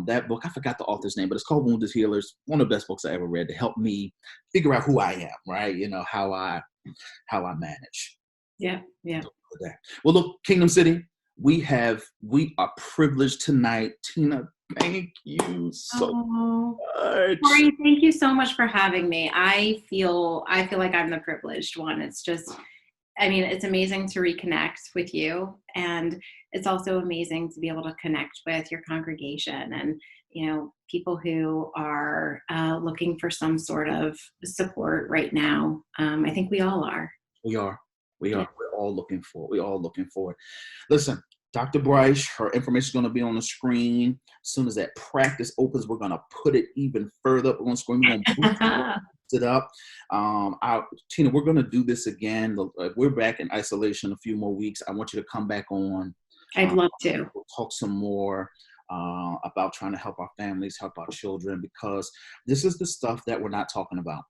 that book, I forgot the author's name, but it's called Wounded Healers. One of the best books I ever read to help me figure out who I am, right? You know, how I manage. Yeah, yeah. Well, look, Kingdom City, we are privileged tonight. Tina, thank you so Oh, much. Corey, thank you so much for having me. I feel like I'm the privileged one. It's just, I mean, it's amazing to reconnect with you, and it's also amazing to be able to connect with your congregation and, people who are looking for some sort of support right now. I think we all are. We are. We Yeah. are. We're all looking for it. Listen, Dr. Bryce, her information is going to be on the screen. As soon as that practice opens, we're going to put it even further up on the screen. We're going to boost it up. Tina, we're going to do this again. We're back in isolation a few more weeks. I want you to come back on. I'd love to. We'll talk some more about trying to help our families, help our children, because this is the stuff that we're not talking about.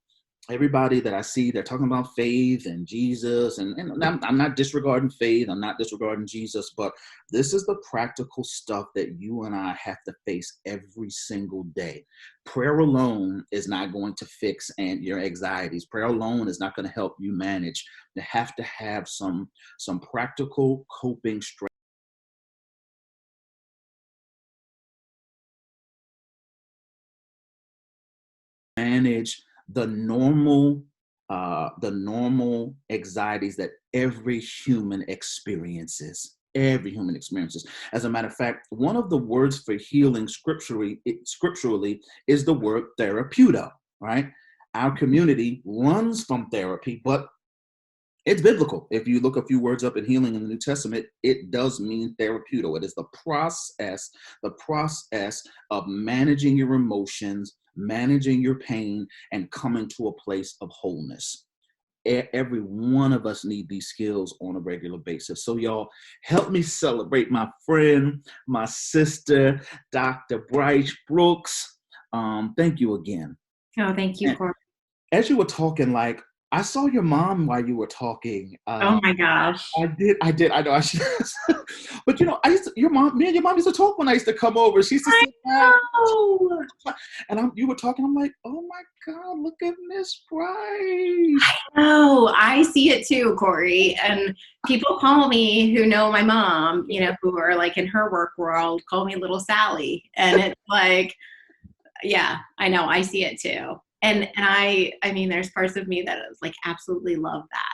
Everybody that I see, they're talking about faith and Jesus, and I'm not disregarding faith, I'm not disregarding Jesus, but this is the practical stuff that you and I have to face every single day. Prayer alone is not going to fix your anxieties. Prayer alone is not going to help you manage. You have to have some practical coping strategies. Manage the normal anxieties that every human experiences. Every human experiences. As a matter of fact, one of the words for healing scripturally is the word therapeuta, right? Our community runs from therapy, but it's biblical. If you look a few words up in healing in the New Testament, it does mean therapeuto. It is the process of managing your emotions, managing your pain, and coming to a place of wholeness. Every one of us need these skills on a regular basis. So y'all, help me celebrate my friend, my sister, Dr. Bryce Brooks. Thank you again. Oh, thank you, And Corey. as you were talking, like, I saw your mom while you were talking. Oh my gosh. I know. I should, but me and your mom used to talk when I used to come over. She used to I sit down, know. and you were talking. I'm like, oh my God, look at Miss Bryce. Oh, I see it too, Corey. And people call me who know my mom, who are like in her work world, call me little Sally. And it's like, yeah, I know, I see it too. And I mean, there's parts of me that is like absolutely love that.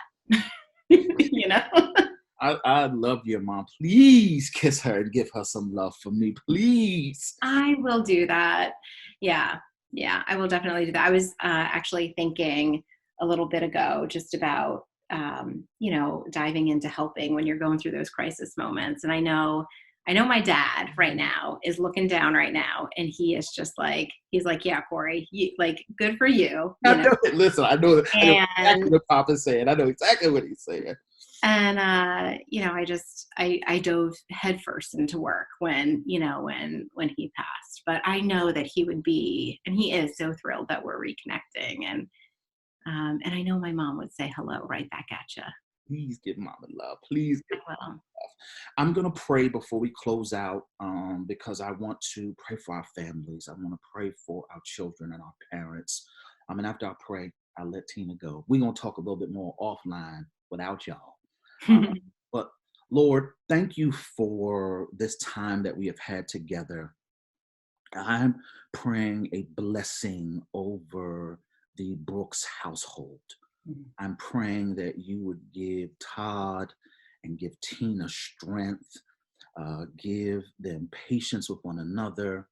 you know? I love your mom. Please kiss her and give her some love for me, please. I will do that. Yeah. Yeah, I will definitely do that. I was actually thinking a little bit ago just about, diving into helping when you're going through those crisis moments. And I know my dad right now is looking down right now, and he's like, yeah, Corey, like, good for you. I know it. Listen, I know exactly And what Papa's saying. I know exactly what he's saying. And I dove headfirst into work when he passed. But I know that he would be, and he is so thrilled that we're reconnecting. And I know my mom would say hello right back at you. Please give Mama love. Please I give Mama will. love. I'm gonna pray before we close out, because I want to pray for our families. I want to pray for our children and our parents. And after I pray, I'll let Tina go. We're gonna talk a little bit more offline without y'all. Uh, but Lord, thank you for this time that we have had together. I'm praying a blessing over the Brooks household. I'm praying that you would give Todd and give Tina strength, give them patience with one another,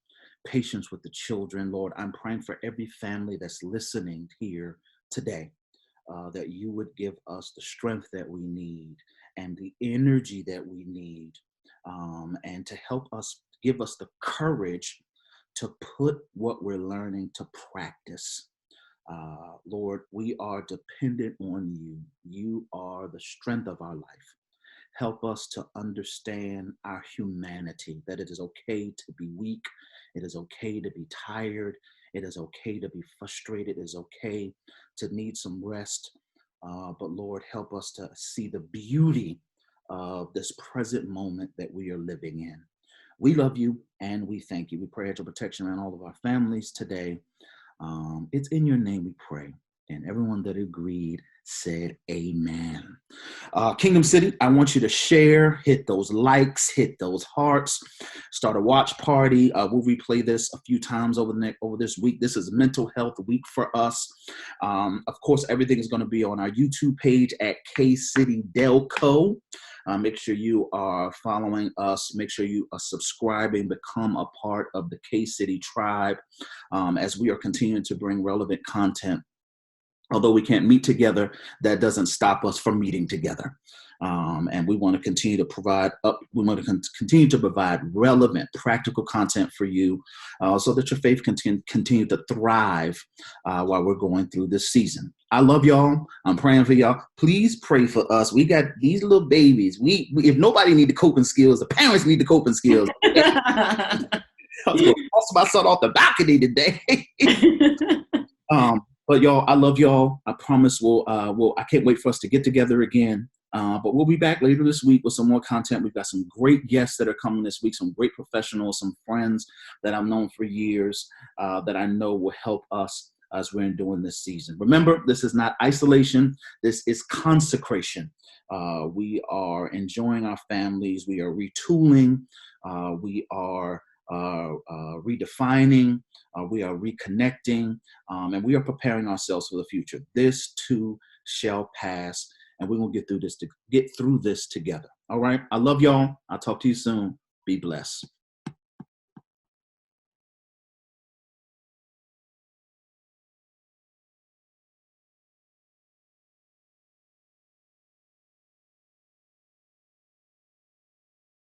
patience with the children. Lord, I'm praying for every family that's listening here today. That you would give us the strength that we need and the energy that we need, and to help us, give us the courage to put what we're learning to practice. Lord, we are dependent on you. You are the strength of our life. Help us to understand our humanity, that it is okay to be weak. It is okay to be tired. It is okay to be frustrated. It is okay to need some rest. But Lord, help us to see the beauty of this present moment that we are living in. We love you and we thank you. We pray your protection around all of our families today. It's in your name we pray. And everyone that agreed said amen. Kingdom City, I want you to share, hit those likes, hit those hearts, start a watch party. We'll replay this a few times over this week. This is Mental Health Week for us. Of course, everything is going to be on our YouTube page at K City Delco. Make sure you are following us. Make sure you are subscribing, become a part of the K City tribe as we are continuing to bring relevant content. Although we can't meet together, that doesn't stop us from meeting together. And we want to continue to provide relevant, practical content for you so that your faith can continue to thrive while we're going through this season. I love y'all. I'm praying for y'all. Please pray for us. We got these little babies. We if nobody need the coping skills, the parents need the coping skills. I was going to toss my son off the balcony today. But y'all, I love y'all. I promise I can't wait for us to get together again. But we'll be back later this week with some more content. We've got some great guests that are coming this week, some great professionals, some friends that I've known for years that I know will help us as we're doing this season. Remember, this is not isolation. This is consecration. We are enjoying our families. We are retooling. We are redefining. We are reconnecting. And we are preparing ourselves for the future. This too shall pass. And we're going to get through this together. All right. I love y'all. I'll talk to you soon. Be blessed.